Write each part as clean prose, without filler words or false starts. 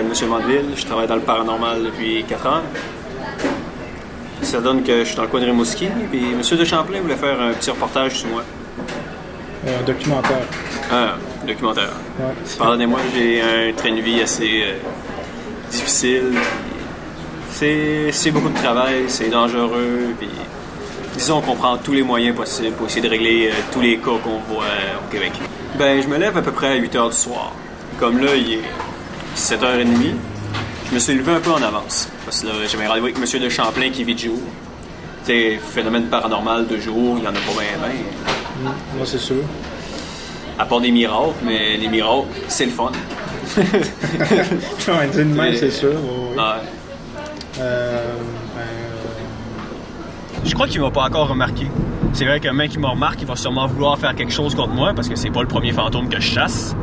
Monsieur Mandeville. Je travaille dans le paranormal depuis 4 ans. Ça donne que je suis dans le coin de Rimouski. Puis Monsieur de Champlain voulait faire un petit reportage sur moi. Un documentaire. Un documentaire. Ouais. Pardonnez-moi, j'ai un train de vie assez difficile. C'est beaucoup de travail, c'est dangereux. Puis, disons qu'on prend tous les moyens possibles pour essayer de régler tous les cas qu'on voit au Québec. Ben, je me lève à peu près à 8 h du soir. Comme là, il est 7h30. Je me suis levé un peu en avance. Parce que là, j'avais rendez-vous avec Monsieur de Champlain qui vit de jour. Tu sais, phénomène paranormal de jour, il n'y en a pas bien. Moi, c'est sûr. À part des miracles, mais les miracles, c'est le fun. Ouais, d'une main, c'est sûr. Oui. Ouais. Je crois qu'il m'a pas encore remarqué. C'est vrai qu'un mec qui me remarque, il va sûrement vouloir faire quelque chose contre moi parce que c'est pas le premier fantôme que je chasse.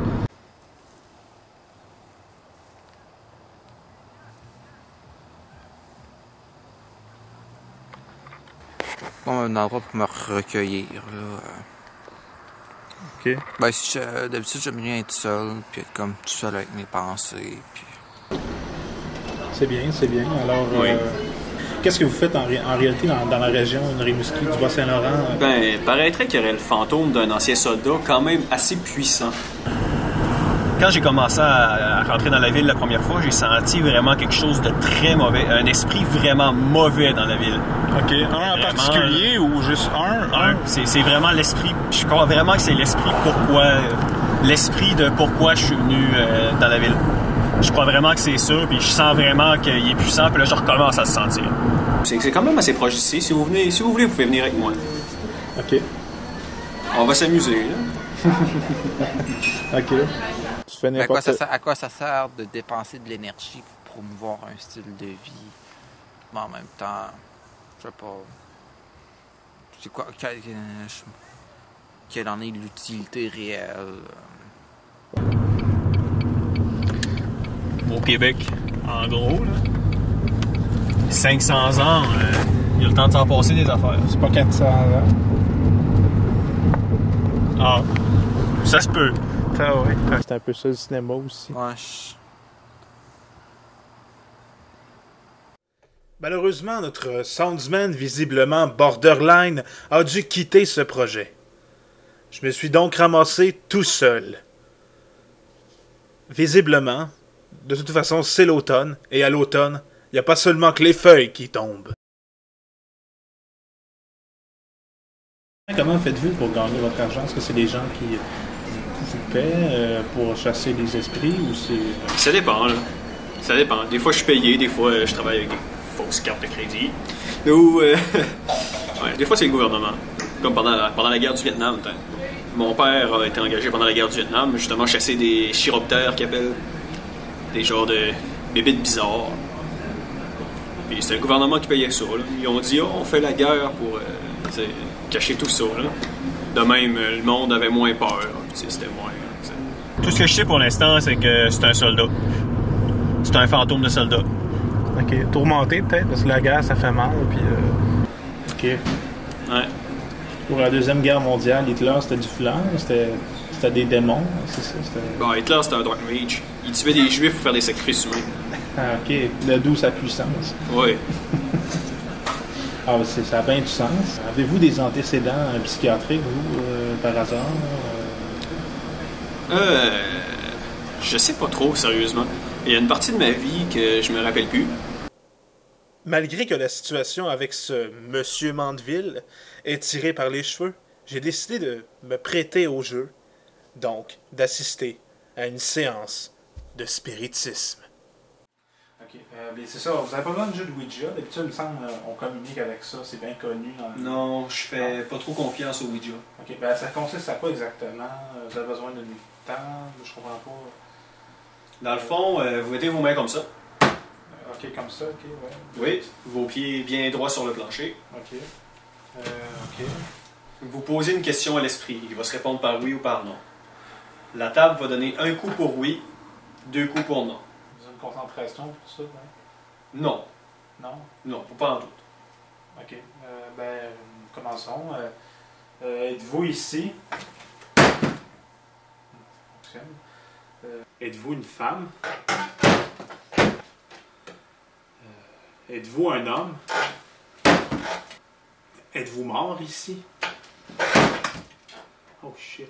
Bon, un endroit pour me recueillir, là. OK. Ben, si d'habitude, j'aime bien être seul, puis être comme tout seul avec mes pensées, puis... C'est bien, c'est bien. Alors, Oui. qu'est-ce que vous faites en réalité dans la région de Rimouski, du Bas-Saint-Laurent? Ben, paraîtrait qu'il y aurait le fantôme d'un ancien soldat quand même assez puissant. Quand j'ai commencé à rentrer dans la ville la première fois, j'ai senti vraiment quelque chose de très mauvais, un esprit vraiment mauvais dans la ville. OK. Un en particulier ou juste un? C'est vraiment l'esprit. Je crois vraiment que c'est l'esprit de pourquoi je suis venu dans la ville. Je crois vraiment que c'est ça, puis je sens vraiment qu'il est puissant, puis là, je recommence à le sentir. C'est quand même assez proche d'ici. Si vous voulez, vous pouvez venir avec moi. OK. On va s'amuser, là. OK. Tu fais n'importe À quoi ça sert de dépenser de l'énergie pour promouvoir un style de vie, mais en même temps, je sais pas... C'est quoi... Quelle en est l'utilité réelle? Au Québec, en gros, là. 500 ans, il y a le temps de s'en passer des affaires. C'est pas 400 ans. Ah, ça se peut. Ah oui. C'est un peu ça le cinéma aussi. Ouais, Malheureusement, notre soundsman, visiblement borderline, a dû quitter ce projet. Je me suis donc ramassé tout seul. Visiblement, de toute façon, c'est l'automne, et à l'automne, il n'y a pas seulement que les feuilles qui tombent. Comment faites-vous pour gagner votre argent? Est-ce que c'est des gens qui vous paient pour chasser les esprits ou c'est... Ça dépend, là. Ça dépend. Des fois, je suis payé, des fois, je travaille avec des fausses cartes de crédit. Ou, ouais, des fois, c'est le gouvernement. Comme pendant la guerre du Vietnam. Mon père a été engagé pendant la guerre du Vietnam, justement, chasser des chiroptères qui appellent des genres de bébites bizarres. Puis c'est le gouvernement qui payait ça, là. Ils ont dit, on fait la guerre pour cacher tout ça, là. De même, le monde avait moins peur. C'était moins... T'sais. Tout ce que je sais pour l'instant, c'est que c'est un soldat. C'est un fantôme de soldat. OK. Tourmenté, peut-être, parce que la guerre, ça fait mal, puis... OK. Ouais. Pour la Deuxième Guerre mondiale, Hitler, c'était du flan, c'était des démons, c'est ça? Bon, Hitler, c'était un Dark Mage. Il tuait des Juifs pour faire des sacrifices humains. Ah, OK. D'où sa puissance. Oui. Ah, ça a bien du sens. Avez-vous des antécédents psychiatriques, vous, par hasard? Je sais pas trop, sérieusement. Il y a une partie de ma vie que je me rappelle plus. Malgré que la situation avec ce Monsieur Mandeville est tirée par les cheveux, j'ai décidé de me prêter au jeu, donc d'assister à une séance de spiritisme. OK, c'est ça, vous avez pas besoin de jeu de Ouija, d'habitude, il me semble, on communique avec ça, c'est bien connu. Non, je fais pas trop confiance au Ouija. OK, ben ça consiste à quoi exactement? Vous avez besoin d'une table, je comprends pas. Dans le fond, vous mettez vos mains comme ça. OK, comme ça, OK, ouais. Oui, vos pieds bien droits sur le plancher. OK. OK. Vous posez une question à l'esprit. Il va se répondre par oui ou par non. La table va donner un coup pour oui, 2 coups pour non. Vous avez une concentration pour ça, ouais? Non. Non? Non, pas en tout. OK. Commençons. Êtes-vous ici? Ça fonctionne. Êtes-vous une femme? Êtes-vous un homme? Êtes-vous mort ici? Oh shit.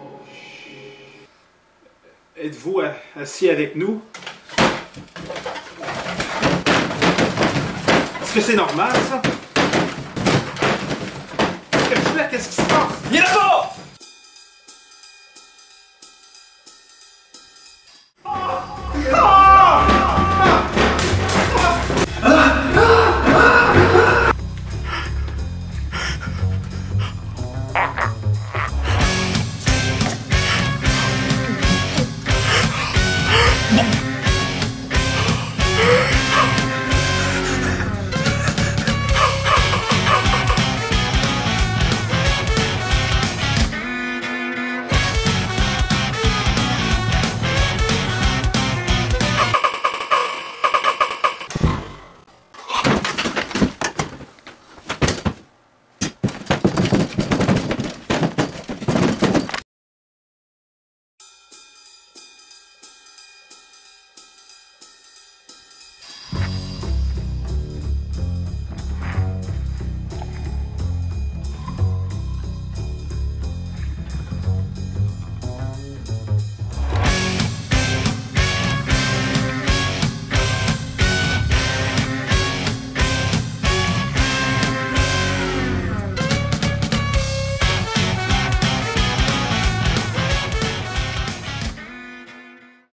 Oh shit. Êtes-vous assis avec nous? Est-ce que c'est normal ça? Qu'est-ce qui se passe? Il est là-bas!